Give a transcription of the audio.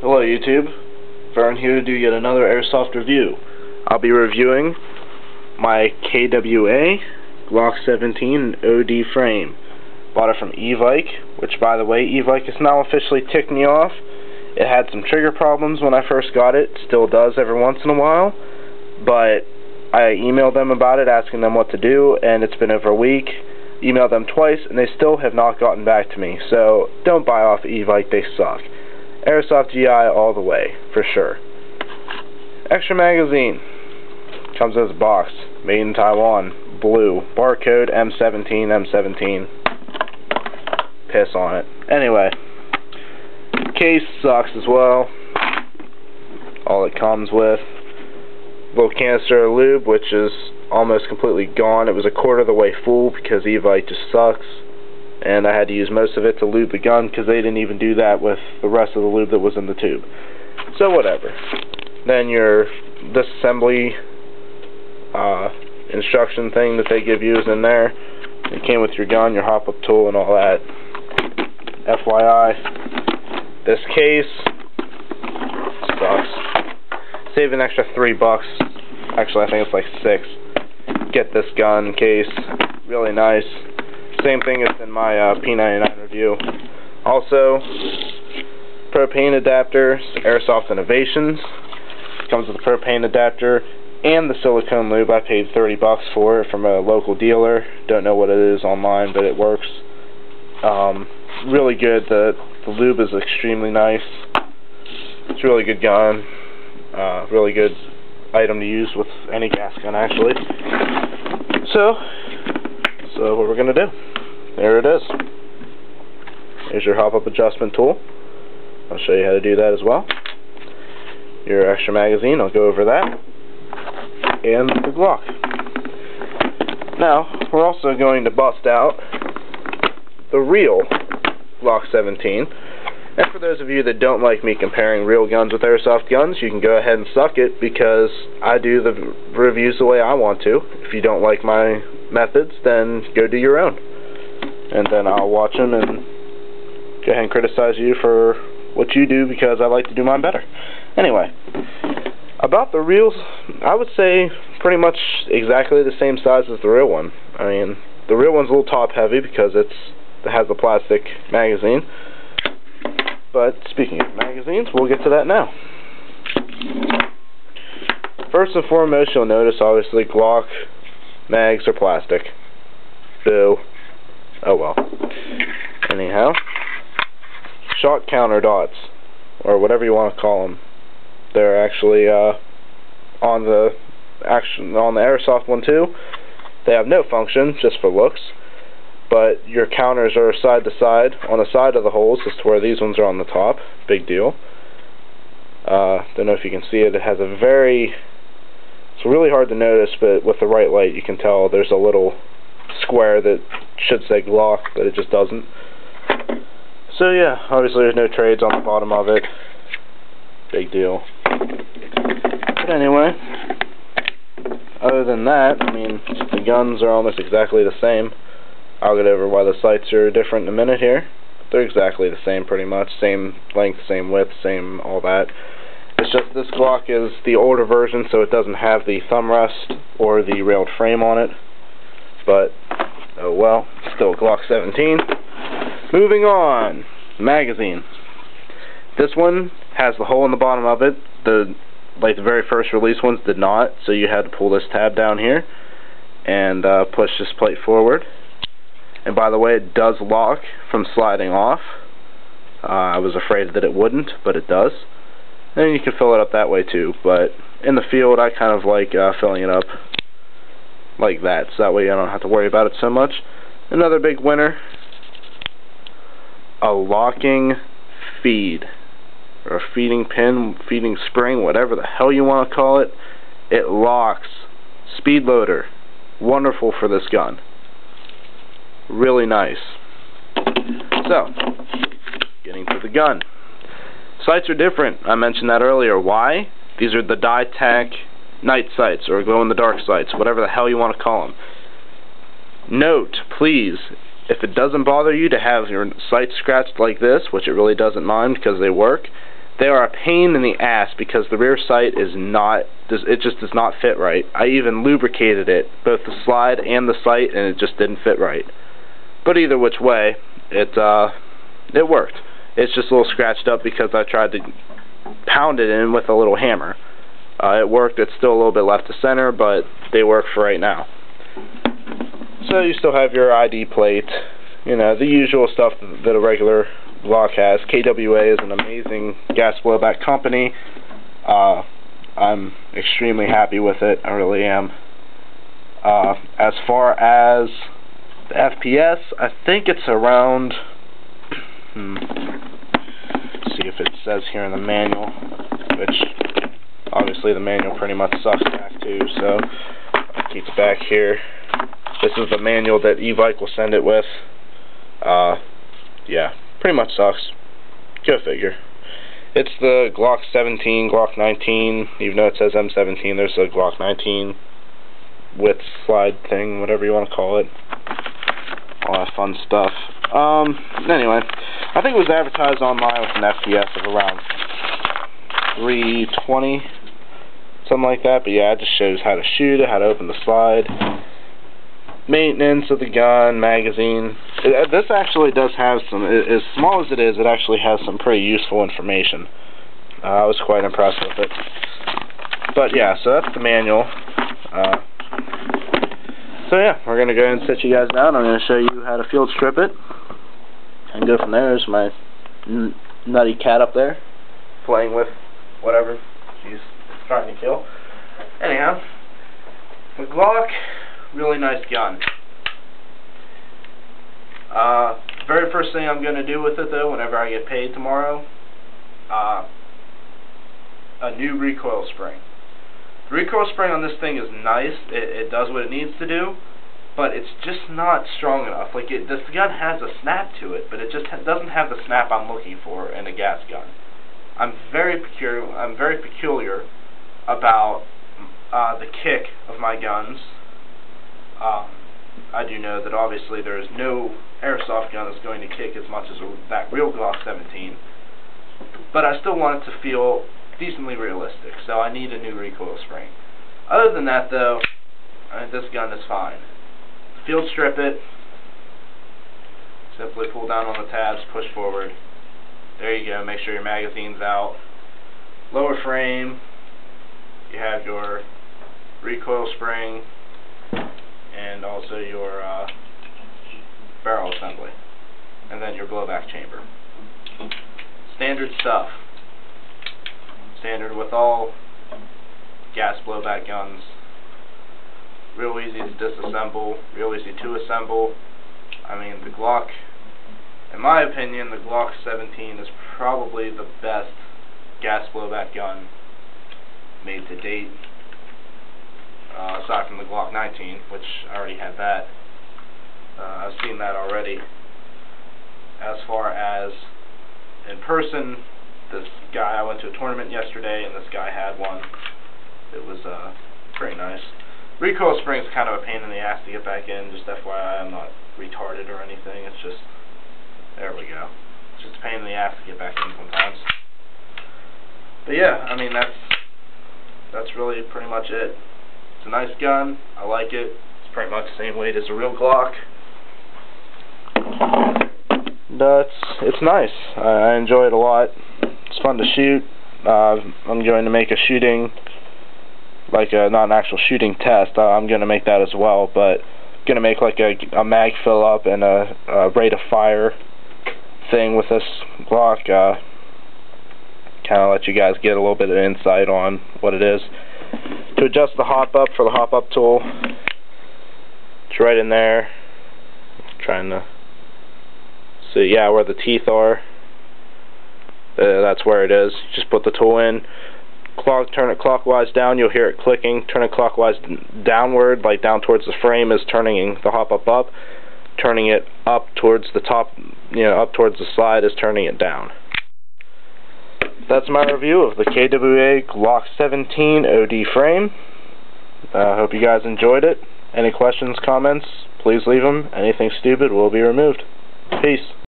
Hello YouTube, Vern here to do yet another Airsoft review. I'll be reviewing my KWA Glock 17 OD frame. Bought it from Evike, which by the way, Evike has now officially ticked me off. It had some trigger problems when I first got it, still does every once in a while, but I emailed them about it asking them what to do, and it's been over a week. Emailed them twice and they still have not gotten back to me, so don't buy off Evike, they suck. Airsoft GI all the way, for sure. Extra magazine. Comes as a box. Made in Taiwan. Blue. Barcode M17. Piss on it. Anyway. Case sucks as well. All it comes with. Little canister of lube, which is almost completely gone. It was a quarter of the way full because Evite just sucks. And I had to use most of it to lube the gun because they didn't even do that with the rest of the lube that was in the tube. So whatever. Then your disassembly instruction thing that they give you is in there. It came with your gun, your hop-up tool, and all that. FYI, this case sucks. Save an extra $3. Actually, I think it's like $6. Get this gun case. Really nice. Same thing as in my P99 review. Also, propane adapter, Airsoft Innovations. Comes with a propane adapter and the silicone lube. I paid $30 for it from a local dealer. Don't know what it is online, but it works. Really good. The lube is extremely nice. It's a really good gun. Really good item to use with any gas gun, actually. So what we're gonna do. There it is. Here's your hop-up adjustment tool. I'll show you how to do that as well. Your extra magazine, I'll go over that. And the Glock. Now, we're also going to bust out the real Glock 17. And for those of you that don't like me comparing real guns with airsoft guns, you can go ahead and suck it because I do the reviews the way I want to. If you don't like my methods, then go do your own. And then I'll watch them and go ahead and criticize you for what you do because I like to do mine better. Anyway, about the reals, I would say pretty much exactly the same size as the real one. I mean, the real one's a little top heavy because it has a plastic magazine. But speaking of magazines, we'll get to that now. First and foremost, you'll notice obviously Glock mags are plastic. Boo. Oh well. Anyhow, shot counter dots, or whatever you want to call them. They're actually on the airsoft one too. They have no function, just for looks. But your counters are side to side on the side of the holes, as to where these ones are on the top. Big deal. Don't know if you can see it. It has a very. It's really hard to notice, but with the right light, you can tell there's a little square that should say Glock, but it just doesn't. So yeah, obviously there's no trades on the bottom of it. Big deal. But anyway, other than that, I mean, the guns are almost exactly the same. I'll get over why the sights are different in a minute here. They're exactly the same pretty much. Same length, same width, same all that. It's just this Glock is the older version, so it doesn't have the thumb rest or the railed frame on it. But, oh well, still Glock 17. Moving on. Magazine. This one has the hole in the bottom of it. The very first release ones did not, so you had to pull this tab down here and push this plate forward. And by the way, it does lock from sliding off. I was afraid that it wouldn't, but it does. And you can fill it up that way too, but in the field I kind of like filling it up like that, so that way I don't have to worry about it so much. Another big winner, a locking feed, or a feeding pin, feeding spring, whatever the hell you want to call it. It locks. Speed loader. Wonderful for this gun. Really nice. So, getting to the gun. Sights are different. I mentioned that earlier. Why? These are the DieTac night sights, or glow-in-the-dark sights, whatever the hell you want to call them. Note, please, if it doesn't bother you to have your sights scratched like this, which it really doesn't mind because they They are a pain in the ass because the rear sight is not, it just does not fit right. I even lubricated it, both the slide and the sight, and it just didn't fit right. But either which way, it worked. It's just a little scratched up because I tried to pound it in with a little hammer. It worked. It's still a little bit left to center, but they work for right now. So you still have your ID plate, you know, the usual stuff that a regular Glock has. KWA is an amazing gas blowback company. I'm extremely happy with it. I really am. As far as the FPS, I think it's around, see if it says here in the manual, which obviously the manual pretty much sucks back too, so I'll keep it back here. This is the manual that e-bike will send it with. Yeah, pretty much sucks. Go figure. It's the Glock 17, Glock 19, even though it says M17, there's a Glock 19 width slide thing, whatever you want to call it. All that fun stuff. Anyway, I think it was advertised online with an FPS of around 320, something like that, but yeah, it just shows how to shoot it, how to open the slide, maintenance of the gun, magazine. This actually does have some, as small as it is, it actually has some pretty useful information. I was quite impressed with it. But yeah, so that's the manual. So yeah, we're going to go ahead and sit you guys down. I'm going to show you how to field strip it and go from there. There's my nutty cat up there playing with whatever she's trying to kill. Anyhow, the Glock, really nice gun. Very first thing I'm going to do with it though, whenever I get paid tomorrow, a new recoil spring. The recoil spring on this thing is nice. It does what it needs to do, but it's just not strong enough. Like this gun has a snap to it, but it just doesn't have the snap I'm looking for in a gas gun. I'm very peculiar about the kick of my guns. I do know that obviously there is no airsoft gun that's going to kick as much as that real Glock 17, but I still want it to feel decently realistic, so I need a new recoil spring. Other than that though, this gun is fine. Field strip it, simply pull down on the tabs, push forward. There you go, make sure your magazine's out. Lower frame, you have your recoil spring and also your barrel assembly, and then your blowback chamber. Standard stuff. Standard with all gas blowback guns. Real easy to disassemble, real easy to assemble. I mean, the Glock, in my opinion, the Glock 17 is probably the best gas blowback gun made to date, aside from the Glock 19, which I already had that. I've seen that already. As far as in person, this guy, I went to a tournament yesterday and this guy had one. It was pretty nice. Recoil spring's kind of a pain in the ass to get back in, just FYI. I'm not retarded or anything, it's just, there we go. It's just a pain in the ass to get back in sometimes. But yeah, I mean, that's really pretty much it. It's a nice gun, I like it. It's pretty much the same weight as a real Glock. It's nice. I enjoy it a lot. It's fun to shoot. I'm going to make a shooting, like not an actual shooting test. I'm going to make that as well, but I'm going to make like a mag fill up and a rate of fire thing with this Glock. Kind of let you guys get a little bit of insight on what it is. To adjust the hop up for the hop up tool, it's right in there. Trying to see, yeah, where the teeth are. That's where it is. Just put the tool in. Turn it clockwise down. You'll hear it clicking. Turn it clockwise downward, like down towards the frame, is turning the hop up. Turning it up towards the top, up towards the slide, is turning it down. That's my review of the KWA Glock 17 OD frame. I hope you guys enjoyed it. Any questions, comments, please leave them. Anything stupid will be removed. Peace.